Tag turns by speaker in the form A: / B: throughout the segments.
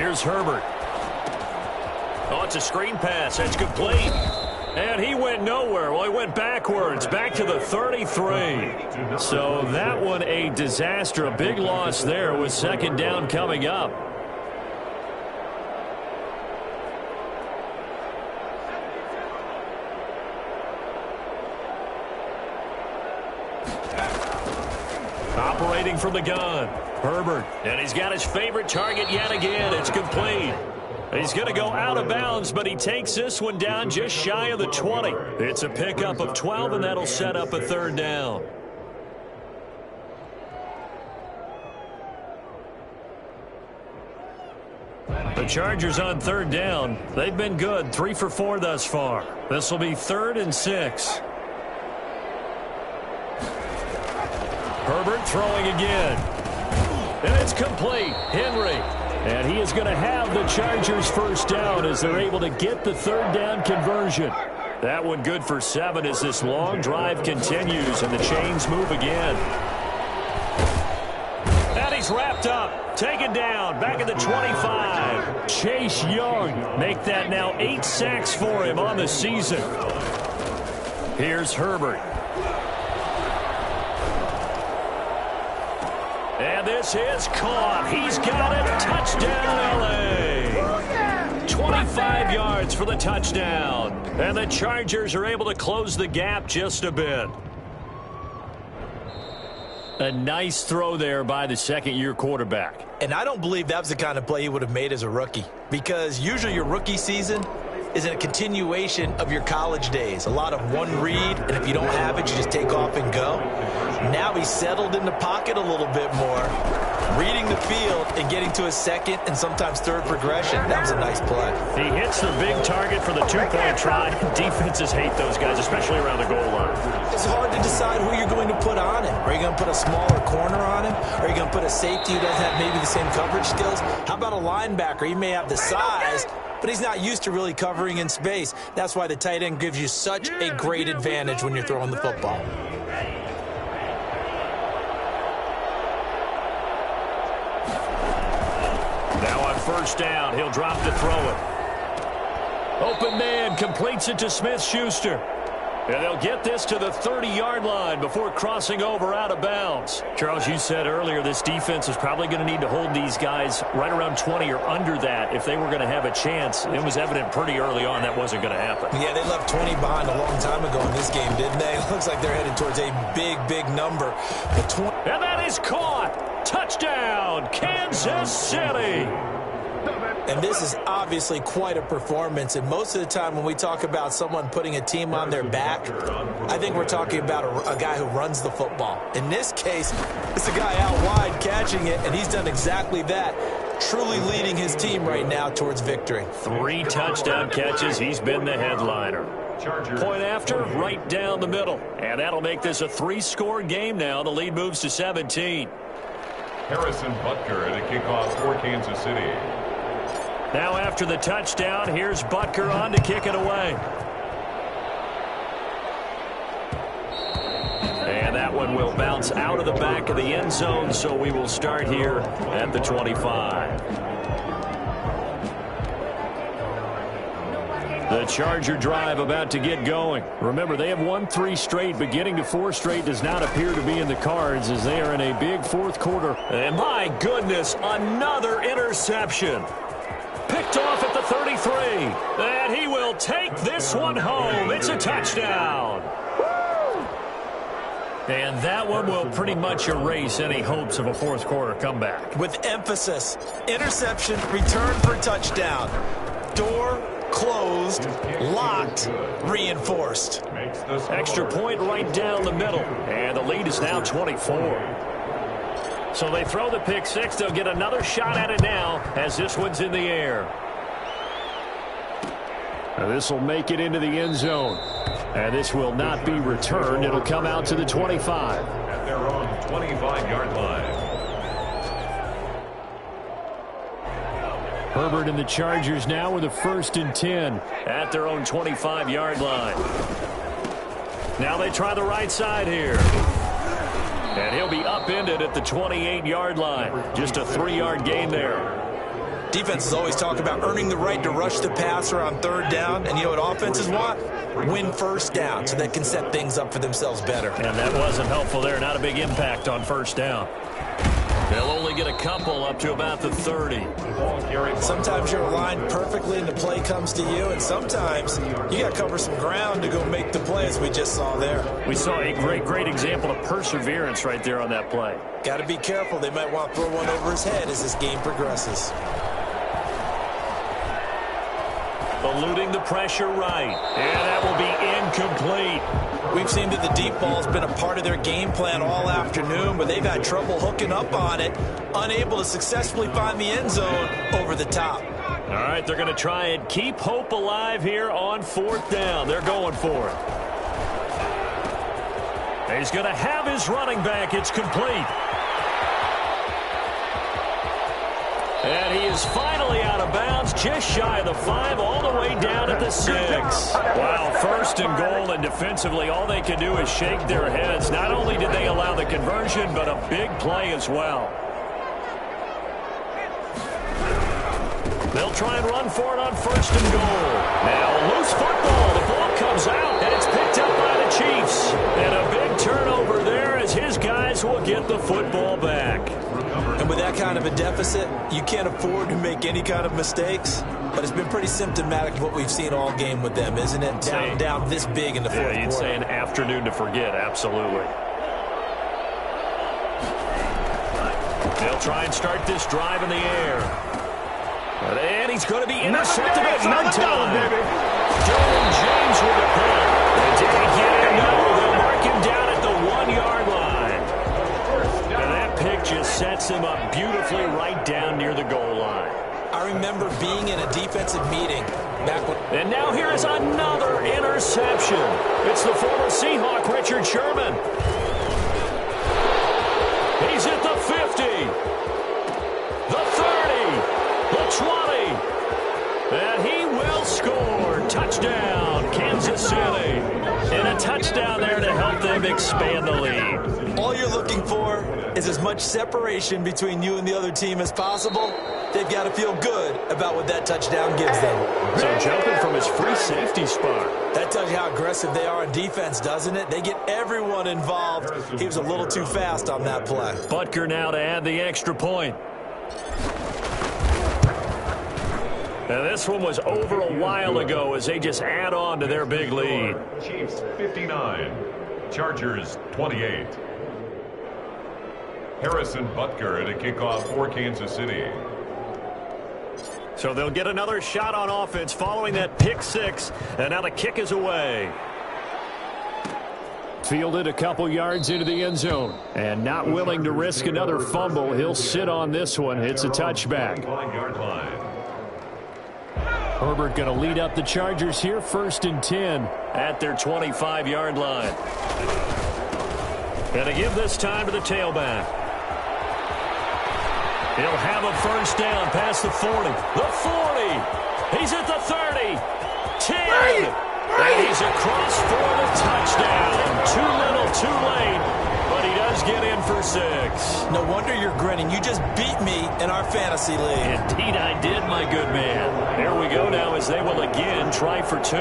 A: Here's Herbert. Oh, it's a screen pass. That's complete. And he went nowhere. Well, he went backwards, back to the 33. So that one a disaster, a big loss there with second down coming up. Operating from the gun, Herbert. And he's got his favorite target yet again. It's complete. He's going to go out of bounds, but he takes this one down just shy of the 20. It's a pickup of 12, and that'll set up a third down. The Chargers on third down. They've been good, 3 for 4 thus far. This will be 3rd and 6. Herbert throwing again. And it's complete. Henry. And he is going to have the Chargers first down as they're able to get the third down conversion. That one good for 7 as this long drive continues and the chains move again. And he's wrapped up. Taken down. Back at the 25. Chase Young. Make that now 8 sacks for him on the season. Here's Herbert. And this is caught. He's got it. Touchdown, L.A. 25 yards for the touchdown. And the Chargers are able to close the gap just a bit. A nice throw there by the second-year quarterback.
B: And I don't believe that was the kind of play he would have made as a rookie. Because usually your rookie season is a continuation of your college days. A lot of one read, and if you don't have it, you just take off and go. Now he's settled in the pocket a little bit more, reading the field and getting to his second and sometimes third progression. That was a nice play.
A: He hits the big target for the two-point try. Defenses hate those guys, especially around the goal line.
B: It's hard to decide who you're going to put on him. Are you going to put a smaller corner on him? Are you going to put a safety who doesn't have maybe the same coverage skills? How about a linebacker? He may have the size, but he's not used to really covering in space. That's why the tight end gives you such a great advantage when you're throwing the football.
A: Now on first down, he'll drop to throw it. Open man completes it to Smith-Schuster. And they'll get this to the 30-yard line before crossing over out of bounds. Charles, you said earlier this defense is probably going to need to hold these guys right around 20 or under that if they were going to have a chance. It was evident pretty early on that wasn't going to happen.
B: Yeah, they left 20 behind a long time ago in this game, didn't they? It looks like they're headed towards a big, big number.
A: And that is caught. Touchdown, Kansas City.
B: And this is obviously quite a performance. And most of the time when we talk about someone putting a team on their back, I think we're talking about a guy who runs the football. In this case, it's a guy out wide catching it, and he's done exactly that, truly leading his team right now towards victory.
A: 3 touchdown catches. He's been the headliner. Point after, right down the middle. And that'll make this a 3-score game now. The lead moves to 17.
C: Harrison Butker at a kickoff for Kansas City.
A: Now after the touchdown, here's Butker on to kick it away. And that one will bounce out of the back of the end zone, so we will start here at the 25. The Charger drive about to get going. Remember, they have won 3 straight, but getting to 4 straight does not appear to be in the cards as they are in a big fourth quarter. And my goodness, another interception. Picked off at the 33. And he will take this one home. It's a touchdown. And that one will pretty much erase any hopes of a fourth quarter comeback.
B: With emphasis, interception, return for touchdown. Door closed, locked, reinforced.
A: Extra point right down the middle. And the lead is now 24. So they throw the pick 6. They'll get another shot at it now as this one's in the air. Now this will make it into the end zone. And this will not be returned. It'll come out to the 25.
C: At their own 25-yard line.
A: Herbert and the Chargers now with a 1st and 10 at their own 25-yard line. Now they try the right side here. And he'll be upended at the 28-yard line. Just a 3-yard gain there.
B: Defenses always talk about earning the right to rush the passer on third down. And you know what offenses want? Win first down so they can set things up for themselves better.
A: And that wasn't helpful there. Not a big impact on first down. They'll only get a couple up to about the 30.
B: Sometimes you're aligned perfectly and the play comes to you, and sometimes you got to cover some ground to go make the play, as we just saw there.
A: We saw a great example of perseverance right there on that play.
B: Got to be careful. They might want to throw one over his head as this game progresses.
A: Eluding the pressure right. And that will be incomplete.
B: We've seen that the deep ball has been a part of their game plan all afternoon, but they've had trouble hooking up on it, unable to successfully find the end zone over the top.
A: All right, they're going to try and keep hope alive here on fourth down. They're going for it. He's going to have his running back. It's complete. And he is finally out of bounds, just shy of the 5, all the way down at the 6. Wow, first and goal, and defensively, all they can do is shake their heads. Not only did they allow the conversion, but a big play as well. They'll try and run for it on first and goal. Now, loose football. The ball comes out, and it's picked up by the Chiefs. And a big turnover there as his guys will get the football back.
B: And with that kind of a deficit, you can't afford to make any kind of mistakes. But it's been pretty symptomatic of what we've seen all game with them, isn't it? Down this big in the fourth quarter.
A: You'd say an afternoon to forget, absolutely. They'll try and start this drive in the air. And he's going to be intercepted at no time. Derwin James with a punt. They did again. No, they'll mark him down at the 1-yard line. And that pick just sets him up beautifully right down near the goal line.
B: I remember being in a defensive meeting back when...
A: And now here is another interception. It's the former Seahawk, Richard Sherman. He's at the 50. The 30. The 20. And he will score. Touchdown, Kansas City. And a touchdown there to help them expand the lead.
B: All you're looking for is as much separation between you and the other team as possible. They've got to feel good about what that touchdown gives them.
A: So jumping from his free safety spot.
B: That tells you how aggressive they are in defense, doesn't it? They get everyone involved. He was a little too fast on that play.
A: Butker now to add the extra point. And this one was over a while ago as they just add on to their big lead.
C: Chiefs 59, Chargers 28. Harrison Butker at a kickoff for Kansas City.
A: So they'll get another shot on offense following that pick 6, and now the kick is away. Fielded a couple yards into the end zone, and not willing to risk another fumble. He'll sit on this one. It's a touchback. Herbert going to lead up the Chargers here, 1st and 10 at their 25-yard line. And to give this time to the tailback. He'll have a first down past the 40. The 40. He's at the 30. 10. And he's across for the touchdown. Too little, too late. But he does get in for 6.
B: No wonder you're grinning. You just beat me in our fantasy league.
A: Indeed I did, my good man. There we go now as they will again try for 2.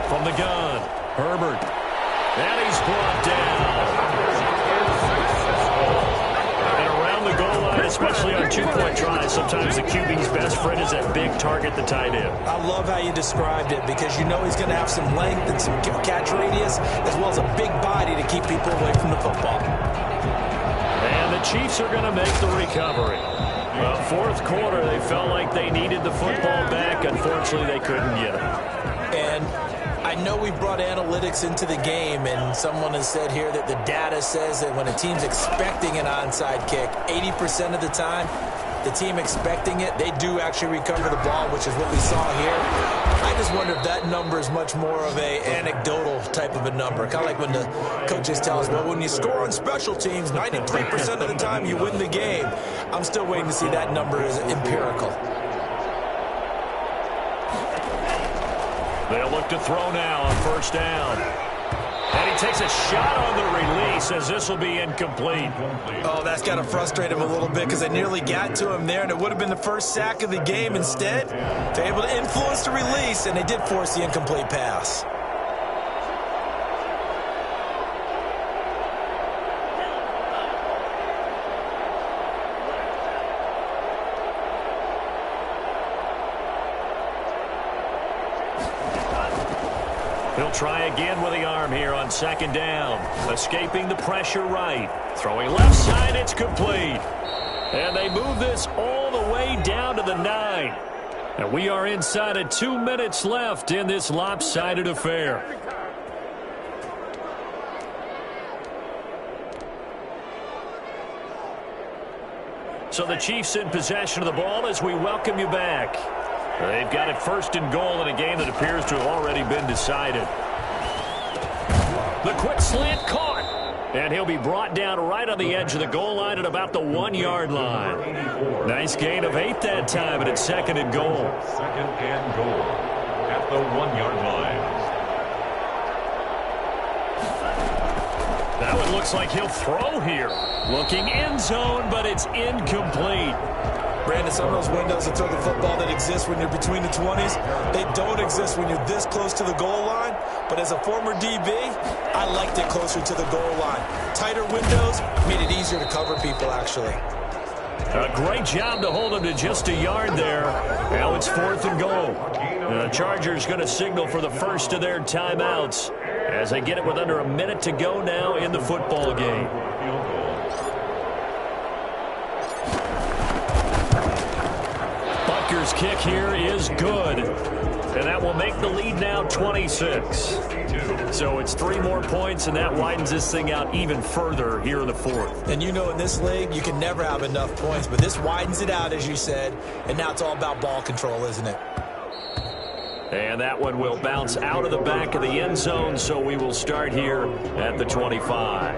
A: From the gun, Herbert. And he's brought down. And around the goal line, especially on 2-point tries, sometimes the QB's best friend is that big target, the tight end.
B: I love how you described it because you know he's going to have some length and some catch radius as well as a big body to keep people away from the football.
A: And the Chiefs are going to make the recovery. Well, 4th quarter, they felt like they needed the football back. Unfortunately, they couldn't get it.
B: And I know we brought analytics into the game, and someone has said here that the data says that when a team's expecting an onside kick, 80% of the time, the team expecting it, they do actually recover the ball, which is what we saw here. I just wonder if that number is much more of a anecdotal type of a number. Kind of like when the coaches tell us, well, when you score on special teams, 93% of the time you win the game. I'm still waiting to see that number as empirical.
A: They'll look to throw now on first down. And he takes a shot on the release as this will be incomplete.
B: Oh, that's got to frustrate him a little bit because they nearly got to him there, and it would have been the first sack of the game. Instead, they're able to influence the release, and they did force the incomplete pass.
A: He'll try again with the arm here on second down. Escaping the pressure right. Throwing left side, it's complete. And they move this all the way down to the 9. And we are inside of 2 minutes left in this lopsided affair. So the Chiefs in possession of the ball as we welcome you back. They've got it first and goal in a game that appears to have already been decided. The quick slant caught. And he'll be brought down right on the edge of the goal line at about the 1-yard line. Nice gain of 8 that time, and it's second and goal.
C: Second and goal at the 1-yard line.
A: Now it looks like he'll throw here. Looking end zone, but it's incomplete.
B: Brandon, some of those windows to throw the football that exist when you're between the 20s, they don't exist when you're this close to the goal line. But as a former DB, I liked it closer to the goal line. Tighter windows made it easier to cover people, actually.
A: A great job to hold him to just a yard there. Now it's fourth and goal. The Chargers going to signal for the first of their timeouts as they get it with under a minute to go now in the football game. Butker's kick here is good. And that will make the lead now 26. So it's 3 more points, and that widens this thing out even further here in the fourth.
B: And you know in this league, you can never have enough points, but this widens it out, as you said, and now it's all about ball control, isn't it?
A: And that one will bounce out of the back of the end zone, so we will start here at the 25.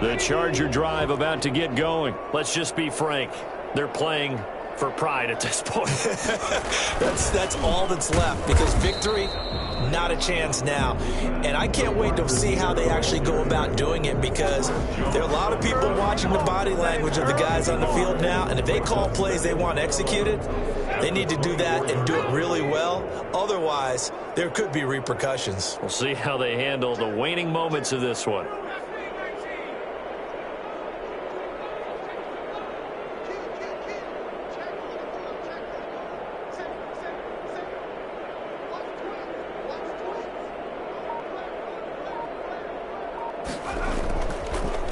A: The Charger drive about to get going. Let's just be frank. They're playing for pride at this point.
B: That's all that's left, because victory, not a chance now. And I can't wait to see how they actually go about doing it, because there are a lot of people watching the body language of the guys on the field now, and if they call plays they want executed, they need to do that and do it really well. Otherwise, there could be repercussions.
A: We'll see how they handle the waning moments of this one.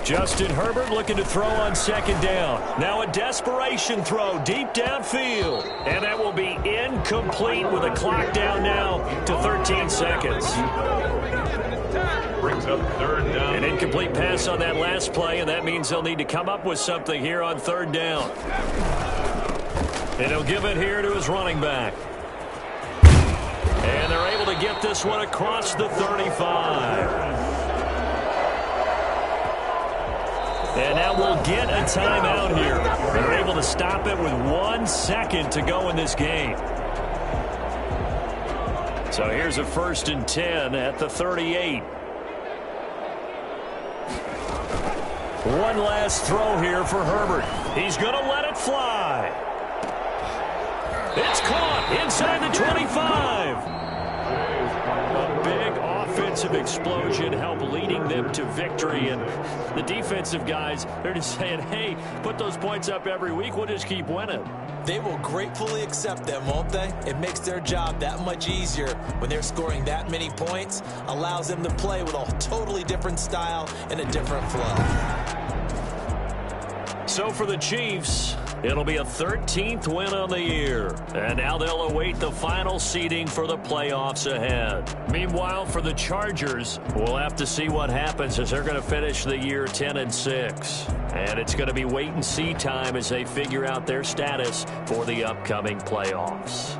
A: Justin Herbert looking to throw on second down. Now a desperation throw deep downfield. And that will be incomplete with a clock down now to 13 seconds.
C: Brings up third down.
A: An incomplete pass on that last play, and that means they'll need to come up with something here on third down. And he'll give it here to his running back. And they're able to get this one across the 35. And now we'll get a timeout here. They're able to stop it with 1 second to go in this game. So here's a 1st and 10 at the 38. One last throw here for Herbert. He's going to let it fly. It's caught inside the 25. A big offensive explosion helped leading them to victory. And the defensive guys, they're just saying, hey, put those points up every week. We'll just keep winning.
B: They will gratefully accept them, won't they? It makes their job that much easier when they're scoring that many points. Allows them to play with a totally different style and a different flow.
A: So for the Chiefs, it'll be a 13th win on the year. And now they'll await the final seeding for the playoffs ahead. Meanwhile, for the Chargers, we'll have to see what happens as they're going to finish the year 10-6. And it's going to be wait-and-see time as they figure out their status for the upcoming playoffs.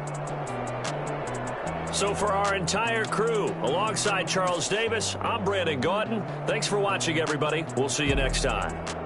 A: So for our entire crew, alongside Charles Davis, I'm Brandon Gaudin. Thanks for watching, everybody. We'll see you next time.